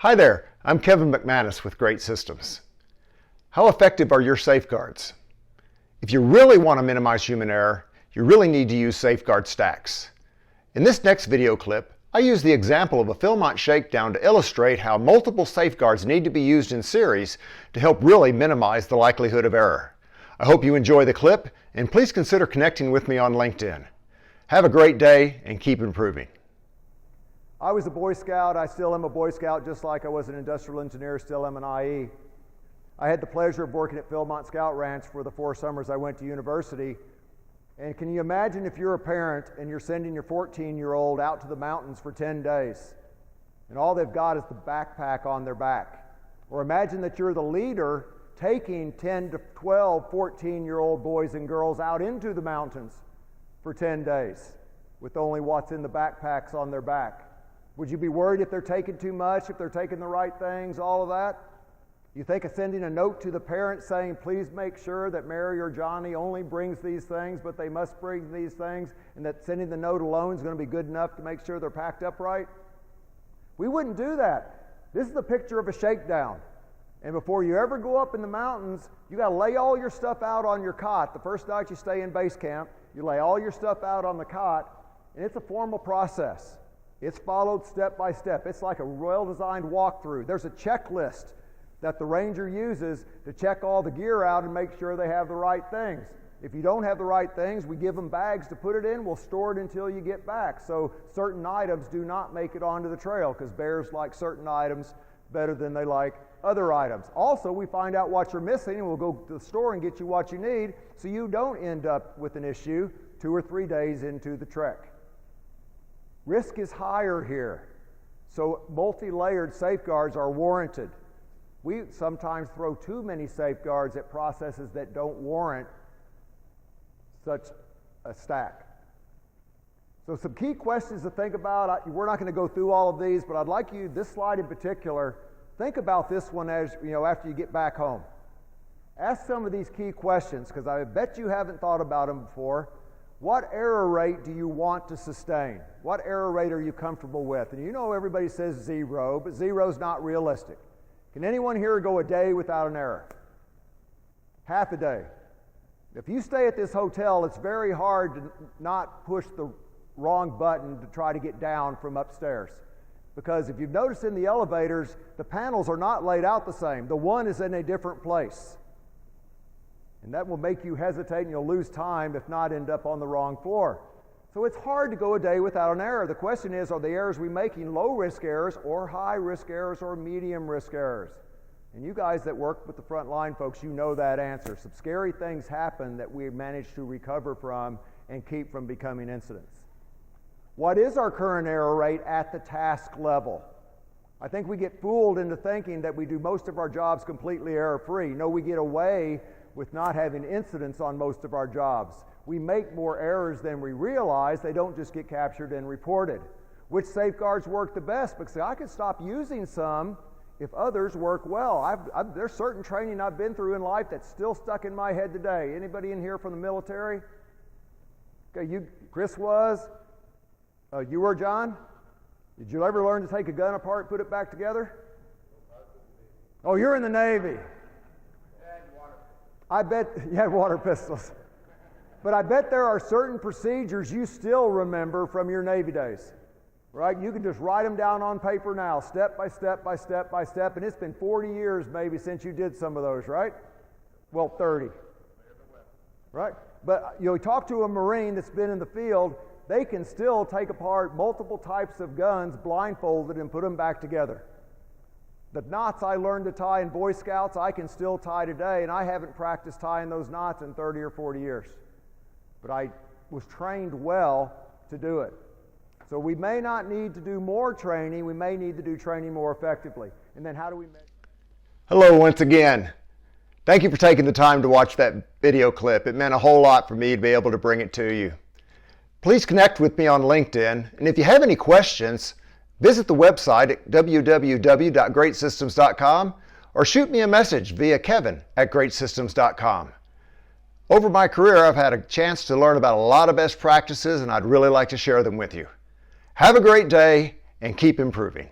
Hi there, I'm Kevin McManus with Great Systems. How effective are your safeguards? If you really want to minimize human error, you really need to use safeguard stacks. In this next video clip, I use the example of a Philmont shakedown to illustrate how multiple safeguards need to be used in series to help really minimize the likelihood of error. I hope you enjoy the clip, and please consider connecting with me on LinkedIn. Have a great day and keep improving. I was a Boy Scout. I still am a Boy Scout, just like I was an industrial engineer, still am an IE. I had the pleasure of working at Philmont Scout Ranch for the 4 summers I went to university. And can you imagine if you're a parent and you're sending your 14-year-old out to the mountains for 10 days, and all they've got is the backpack on their back? Or imagine that you're the leader taking 10 to 12, 14-year-old boys and girls out into the mountains for 10 days with only what's in the backpacks on their back. Would you be worried if they're taking too much, if they're taking the right things, all of that? You think of sending a note to the parents saying, please make sure that Mary or Johnny only brings these things, but they must bring these things, and that sending the note alone is going to be good enough to make sure they're packed up right? We wouldn't do that. This is a picture of a shakedown. And before you ever go up in the mountains, you got to lay all your stuff out on your cot. The first night you stay in base camp, you lay all your stuff out on the cot, and it's a formal process. It's followed step by step. It's like a well-designed walkthrough. There's a checklist that the ranger uses to check all the gear out and make sure they have the right things. If you don't have the right things, we give them bags to put it in. We'll store it until you get back. So certain items do not make it onto the trail because bears like certain items better than they like other items. Also, we find out what you're missing, and we'll go to the store and get you what you need so you don't end up with an issue 2 or 3 days into the trek. Risk is higher here, so multi-layered safeguards are warranted. We sometimes throw too many safeguards at processes that don't warrant such a stack. So some key questions to think about. We're not going to go through all of these, but I'd like you, this slide in particular, think about this one as after you get back home. Ask some of these key questions, because I bet you haven't thought about them before. What error rate do you want to sustain? What error rate are you comfortable with? And everybody says 0, but 0 is not realistic. Can anyone here go a day without an error? Half a day. If you stay at this hotel, it's very hard to not push the wrong button to try to get down from upstairs. Because if you've noticed in the elevators, the panels are not laid out the same. The one is in a different place. And that will make you hesitate, and you'll lose time, if not end up on the wrong floor. So it's hard to go a day without an error. The question is, are the errors we making low-risk errors or high-risk errors or medium-risk errors? And you guys that work with the front line folks, you know that answer. Some scary things happen that we manage to recover from and keep from becoming incidents. What is our current error rate at the task level? I think we get fooled into thinking that we do most of our jobs completely error-free. No, we get away with not having incidents on most of our jobs. We make more errors than we realize. They don't just get captured and reported. Which safeguards work the best? Because I could stop using some if others work well. There's certain training I've been through in life that's still stuck in my head today. Anybody in here from the military? Okay, Chris was. You were, John? Did you ever learn to take a gun apart, put it back together? Oh, you're in the Navy. I bet you had water pistols. But I bet there are certain procedures you still remember from your Navy days, right? You can just write them down on paper now, step by step by step by step, and it's been 40 years maybe since you did some of those, right? Well, 30. Right? But you talk to a Marine that's been in the field, they can still take apart multiple types of guns blindfolded and put them back together. The knots I learned to tie in Boy Scouts, I can still tie today, and I haven't practiced tying those knots in 30 or 40 years. But I was trained well to do it. So we may not need to do more training, we may need to do training more effectively. And then how do we measure? Hello once again. Thank you for taking the time to watch that video clip. It meant a whole lot for me to be able to bring it to you. Please connect with me on LinkedIn, and if you have any questions, visit the website at www.greatsystems.com or shoot me a message via kevin@greatsystems.com. Over my career, I've had a chance to learn about a lot of best practices, and I'd really like to share them with you. Have a great day and keep improving.